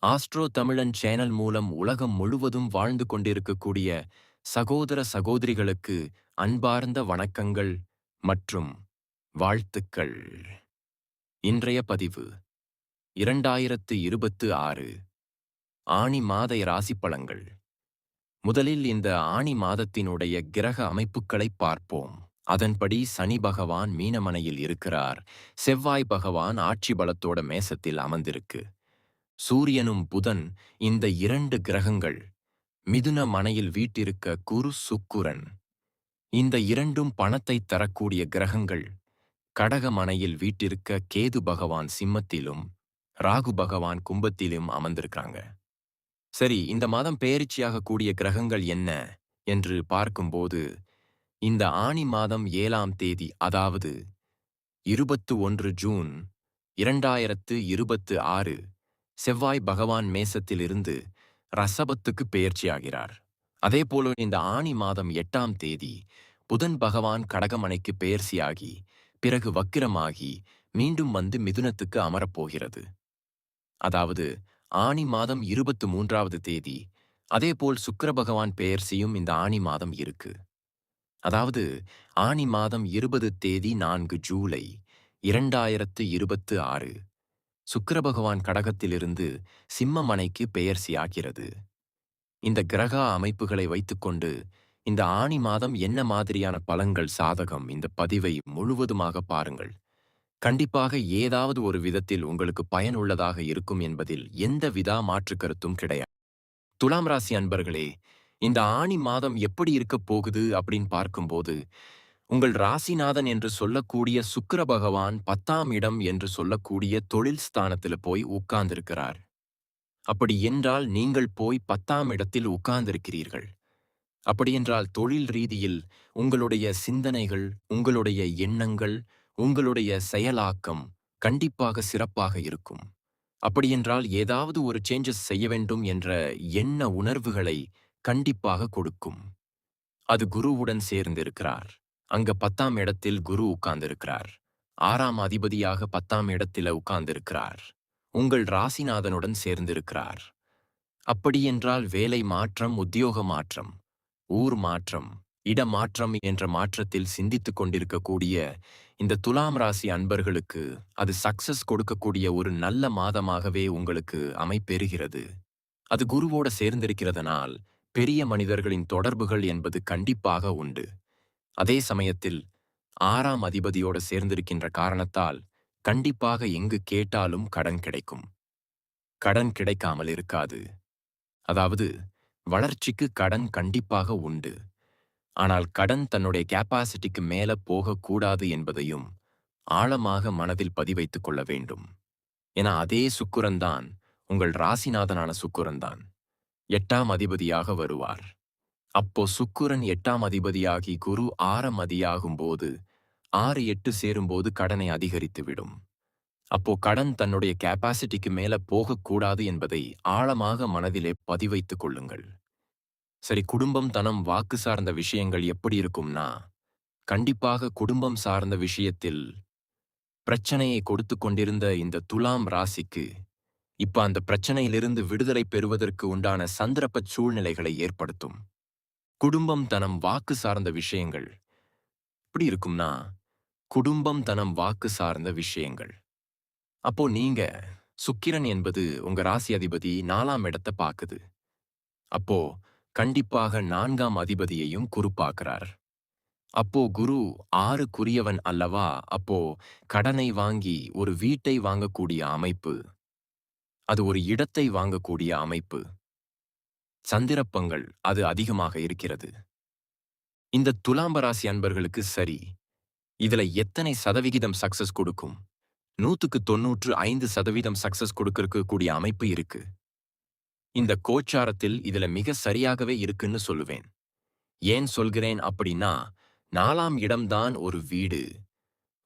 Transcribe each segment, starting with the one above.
Astro தமிழன் channel மூலம் உலகம் முழுவதும் வாழ்ந்து கொண்டிருக்கக்கூடிய சகோதர சகோதரிகளுக்கு அன்பார்ந்த வணக்கங்கள் மற்றும் வாழ்த்துக்கள். இன்றைய பதிவு 2026 ஆனி மாத ராசி பலன்கள். முதலில் இந்த ஆனி மாதத்தினுடைய கிரக அமைப்புகளை பார்ப்போம். அதன்படி சனி பகவான் மீனமனையில் இருக்கிறார். செவ்வாய் பகவான் ஆட்சி பலத்தோட மேசத்தில் அமர்ந்திருக்கு. சூரியனும் புதன், இந்த இரண்டு கிரகங்கள் மிதுன மனையில் வீட்டிருக்க குரு சுக்கிரன். இந்த இரண்டும் பணத்தை தரக்கூடிய கிரகங்கள். கடக மனையில் வீட்டிருக்க கேது பகவான் சிம்மத்திலும் ராகு பகவான் கும்பத்திலும் அமர்ந்திருக்காங்க. சரி, இந்த மாதம் பெயர்ச்சியாக கூடிய கிரகங்கள் என்ன என்று பார்க்கும்போது, இந்த ஆனி மாதம் 7ஆம் தேதி, அதாவது 21 ஜூன் 2026 செவ்வாய் பகவான் மேசத்திலிருந்து ரிஷபத்துக்கு பெயர்ச்சியாகிறார். அதேபோல இந்த ஆனி மாதம் 8ஆம் தேதி புதன் பகவான் கடகமனைக்கு பெயர்ச்சியாகி பிறகு வக்கிரமாகி மீண்டும் வந்து மிதுனத்துக்கு அமரப்போகிறது. அதாவது ஆனி மாதம் 23ஆவது தேதி அதேபோல் சுக்கிர பகவான் பெயர்ச்சியும் இந்த ஆனி மாதம் இருக்கு. அதாவது ஆனி மாதம் 20 தேதி 4 ஜூலை 2026 சுக்கிர பகவான் கடகத்திலிருந்து சிம்ம மனைக்கு பெயர்ச்சியாகிறது. இந்த கிரக அமைப்புகளை வைத்துக்கொண்டு இந்த ஆனி மாதம் என்ன மாதிரியான பலன்கள் சாதகம், இந்த பதிவை முழுவதுமாக பாருங்கள். கண்டிப்பாக ஏதாவது ஒரு விதத்தில் உங்களுக்கு பயனுள்ளதாக இருக்கும் என்பதில் எந்தவித மாற்று கருத்தும் கிடையாது. துலாம் ராசி அன்பர்களே, இந்த ஆனி மாதம் எப்படி இருக்கப் போகுது அப்படின்னு பார்க்கும்போது, உங்கள் ராசிநாதன் என்று சொல்லக்கூடிய சுக்கிர பகவான் 10ஆம் இடம் என்று சொல்லக்கூடிய தொழில் ஸ்தானத்தில் போய் உட்கார்ந்திருக்கிறார். அப்படி என்றால் நீங்கள் போய் 10ஆம் இடத்தில் உட்கார்ந்திருக்கிறீர்கள். அப்படியென்றால் தொழில் ரீதியில் உங்களுடைய சிந்தனைகள், உங்களுடைய எண்ணங்கள், உங்களுடைய செயலாக்கம் கண்டிப்பாக சிறப்பாக இருக்கும். அப்படியென்றால் ஏதாவது ஒரு சேஞ்சஸ் செய்ய வேண்டும் என்ற எண்ண உணர்வுகளை கண்டிப்பாக கொடுக்கும். அது குருவுடன் சேர்ந்திருக்கிறார். அங்க 10ஆம் இடத்தில் குரு உட்கார்ந்திருக்கிறார். 6ஆம் அதிபதியாக 10ஆம் இடத்தில் உட்கார்ந்திருக்கிறார். உங்கள் ராசிநாதனுடன் சேர்ந்திருக்கிறார். அப்படியென்றால் வேலை மாற்றம், உத்தியோக மாற்றம், ஊர் மாற்றம், இடமாற்றம் என்ற மாற்றத்தில் சிந்தித்துக் கொண்டிருக்கக்கூடிய இந்த துலாம் ராசி அன்பர்களுக்கு அது சக்சஸ் கொடுக்கக்கூடிய ஒரு நல்ல மாதமாகவே உங்களுக்கு அமைப்பெறுகிறது. அது குருவோட சேர்ந்திருக்கிறதனால் பெரிய மனிதர்களின் தொடர்புகள் என்பது கண்டிப்பாக உண்டு. அதே சமயத்தில் 6ஆம் அதிபதியோடு சேர்ந்திருக்கின்ற காரணத்தால் கண்டிப்பாக எங்கு கேட்டாலும் கடன் கிடைக்கும். கடன் கிடைக்காமல் இருக்காது. அதாவது வளர்ச்சிக்கு கடன் கண்டிப்பாக உண்டு. ஆனால் கடன் தன்னுடைய கேப்பாசிட்டிக்கு மேல போகக்கூடாது என்பதையும் ஆழமாக மனதில் பதிவைத்துக் கொள்ள வேண்டும். என அதே சுக்கிரன்தான், உங்கள் ராசிநாதனான சுக்கிரன்தான் 8ஆம் அதிபதியாக வருவார். அப்போ சுக்கிரன் 8ஆம் அதிபதியாகி குரு 6ஆம் அதியாகும் போது 6, 8 சேரும்போது கடனை அதிகரித்துவிடும். அப்போ கடன் தன்னுடைய கேப்பாசிட்டிக்கு மேல போகக்கூடாது என்பதை ஆழமாக மனதிலே பதிவைத்துக் கொள்ளுங்கள். சரி, குடும்பம், தனம், வாக்கு சார்ந்த விஷயங்கள் எப்படி இருக்கும்னா, கண்டிப்பாக குடும்பம் சார்ந்த விஷயத்தில் பிரச்சனையை கொடுத்து கொண்டிருந்த இந்த துலாம் ராசிக்கு இப்ப அந்த பிரச்சனையிலிருந்து விடுதலை பெறுவதற்கு உண்டான சந்தர்ப்ப சூழ்நிலைகளை ஏற்படுத்தும். குடும்பம், தனம், வாக்கு சார்ந்த விஷயங்கள் எப்படி இருக்கும்னா, குடும்பம், தனம், வாக்கு சார்ந்த விஷயங்கள். அப்போ நீங்க சுக்கிரன் என்பது உங்க ராசி அதிபதி 4ஆம் இடத்தை பாக்குது. அப்போ கண்டிப்பாக 4ஆம் அதிபதியையும் குரு பார்க்கிறார். அப்போ குரு 6க்குரியவன் அல்லவா? அப்போ கடனை வாங்கி ஒரு வீட்டை வாங்கக்கூடிய அமைப்பு, அது ஒரு இடத்தை வாங்கக்கூடிய அமைப்பு, சந்திரப்பங்கள் அது அதிகமாக இருக்கிறது. இந்த துலாம்பராசி அன்பர்களுக்கு சரி, இதுல எத்தனை சதவிகிதம் சக்சஸ் கொடுக்கும்? 100க்கு 95% சக்சஸ் கொடுக்கக்கூடிய அமைப்பு இருக்கு. இந்த கோச்சாரத்தில் இதுல மிக சரியாகவே இருக்குன்னு சொல்லுவேன். ஏன் சொல்கிறேன் அப்படின்னா, 4ஆம் இடம்தான் ஒரு வீடு,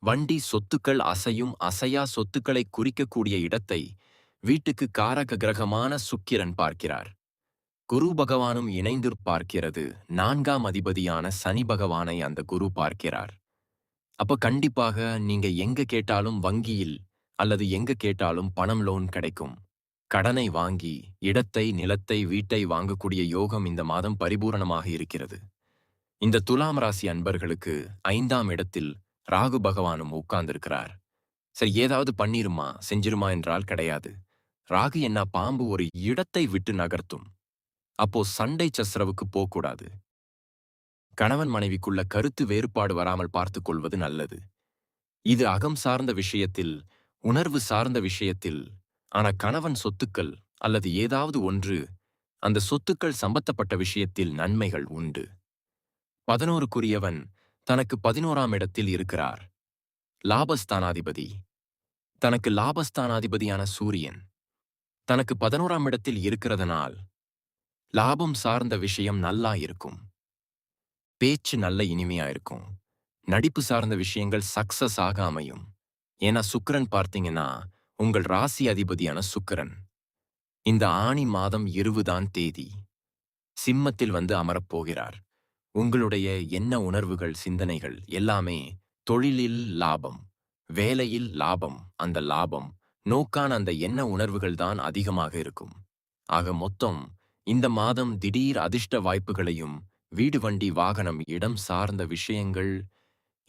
வண்டி, சொத்துக்கள், அசையும் அசையா சொத்துக்களை குறிக்கக்கூடிய இடத்தை வீட்டுக்கு காரக கிரகமான சுக்கிரன் பார்க்கிறார். குரு பகவானும் இணைந்து பார்க்கிறது. 4ஆம் அதிபதியான சனி பகவானை அந்த குரு பார்க்கிறார். அப்ப கண்டிப்பாக நீங்க எங்க கேட்டாலும் வங்கியில் அல்லது எங்க கேட்டாலும் பணம், லோன் கிடைக்கும். கடனை வாங்கி இடத்தை, நிலத்தை, வீட்டை வாங்கக்கூடிய யோகம் இந்த மாதம் பரிபூரணமாக இருக்கிறது. இந்த துலாம் ராசி அன்பர்களுக்கு 5ஆம் இடத்தில் ராகு பகவானும் உட்கார்ந்திருக்கிறார். சரி, ஏதாவது பண்ணிருமா, செஞ்சிருமா என்றால் கிடையாது. ராகு என்ன, பாம்பு ஒரு இடத்தை விட்டு நகர்த்தும். அப்போ சண்டை சச்சரவுக்கு போகக்கூடாது. கணவன் மனைவிக்குள்ள கருத்து வேறுபாடு வராமல் பார்த்துக் கொள்வது நல்லது. இது அகம் சார்ந்த விஷயத்தில், உணர்வு சார்ந்த விஷயத்தில். ஆனா கணவன் சொத்துக்கள் அல்லது ஏதாவது ஒன்று, அந்த சொத்துக்கள் சம்பந்தப்பட்ட விஷயத்தில் நன்மைகள் உண்டு. 11க்குரியவன் தனக்கு 11ஆம் இடத்தில் இருக்கிறார். லாபஸ்தானாதிபதி. தனக்கு லாபஸ்தானாதிபதியான சூரியன் தனக்கு 11ஆம் இடத்தில் இருக்கிறதனால் லாபம் சார்ந்த விஷயம் நல்லா இருக்கும். பேச்சு நல்ல இனிமையா இருக்கும். நடிப்பு சார்ந்த விஷயங்கள் சக்சஸ் ஆக அமையும். ஏன்னா சுக்கிரன் பார்த்தீங்கன்னா உங்கள் ராசி அதிபதியான சுக்கிரன் இந்த ஆனி மாதம் 20ஆம் தேதி சிம்மத்தில் வந்து அமரப்போகிறார். உங்களுடைய என்ன உணர்வுகள், சிந்தனைகள் எல்லாமே தொழிலில் லாபம், வேலையில் லாபம், அந்த லாபம் நோக்கான அந்த எண்ண உணர்வுகள் தான் அதிகமாக இருக்கும். ஆக மொத்தம் இந்த மாதம் திடீர் அதிர்ஷ்ட வாய்ப்புகளையும், வீடு, வண்டி, வாகனம், இடம் சார்ந்த விஷயங்கள்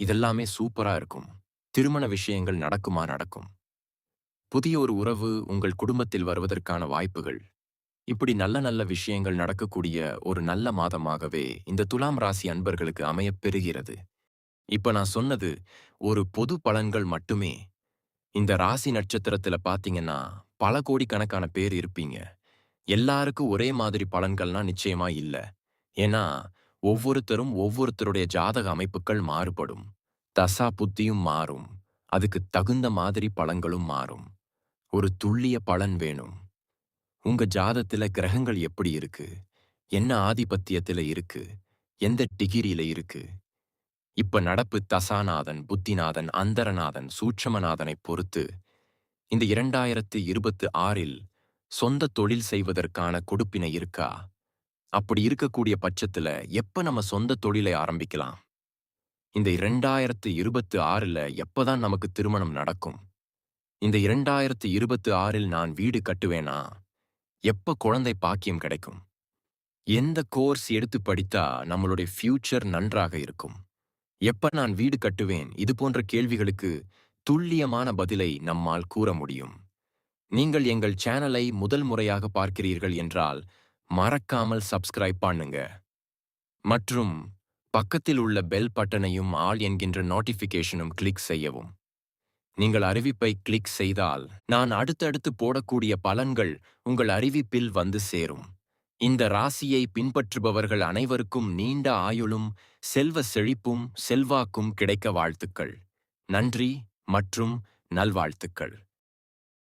இதெல்லாமே சூப்பரா இருக்கும். திருமண விஷயங்கள் நடக்குமா? நடக்கும். புதிய ஒரு உறவு உங்கள் குடும்பத்தில் வருவதற்கான வாய்ப்புகள், இப்படி நல்ல நல்ல விஷயங்கள் நடக்கக்கூடிய ஒரு நல்ல மாதமாகவே இந்த துலாம் ராசி அன்பர்களுக்கு அமையப் பெறுகிறது. இப்ப நான் சொன்னது ஒரு பொது பலன்கள் மட்டுமே. இந்த ராசி நட்சத்திரத்துல பாத்தீங்கன்னா பல கோடிக்கணக்கான பேர் இருப்பீங்க. எல்லாருக்கும் ஒரே மாதிரி பலன்கள்னா நிச்சயமா இல்ல. ஏன்னா ஒவ்வொருத்தரும் ஒவ்வொருத்தருடைய ஜாதக அமைப்புகள் மாறுபடும். தசா புத்தியும் மாறும். அதுக்கு தகுந்த மாதிரி பலன்களும் மாறும். ஒரு துல்லிய பலன் வேணும். உங்க ஜாதத்துல கிரகங்கள் எப்படி இருக்கு? என்ன ஆதிபத்தியத்துல இருக்கு? எந்த டிகிரியில இருக்கு? இப்ப நடப்பு தசாநாதன், புத்திநாதன், அந்தரநாதன், சூட்சமநாதனைப் பொறுத்து இந்த 2026இல் சொந்த தொழில் செய்வதற்கான கொடுப்பினை இருக்கா? அப்படி இருக்கக்கூடிய பட்சத்துல எப்ப நம்ம சொந்த தொழிலை ஆரம்பிக்கலாம்? இந்த 2026ல எப்பதான் நமக்கு திருமணம் நடக்கும்? இந்த 2026இல் நான் வீடு கட்டுவேனா? எப்ப குழந்தை பாக்கியம் கிடைக்கும்? எந்த கோர்ஸ் எடுத்து படித்தா நம்மளுடைய ஃபியூச்சர் நன்றாக இருக்கும்? எப்ப நான் வீடு கட்டுவேன்? இது போன்ற கேள்விகளுக்கு துல்லியமான பதிலை நம்மால் கூற முடியும். நீங்கள் எங்கள் சேனலை முதல் முறையாக பார்க்கிறீர்கள் என்றால் மறக்காமல் சப்ஸ்கிரைப் பண்ணுங்க. மற்றும் பக்கத்தில் உள்ள பெல் பட்டனையும் ஆல் என்கின்ற நோட்டிஃபிகேஷனும் கிளிக் செய்யவும். நீங்கள் அறிவிப்பை கிளிக் செய்தால் நான் அடுத்தடுத்து போடக்கூடிய பலன்கள் உங்கள் அறிவிப்பில் வந்து சேரும். இந்த ராசியை பின்பற்றுபவர்கள் அனைவருக்கும் நீண்ட ஆயுளும், செல்வ செழிப்பும், செல்வாக்கும் கிடைக்க வாழ்த்துக்கள். நன்றி மற்றும் நல்வாழ்த்துக்கள்.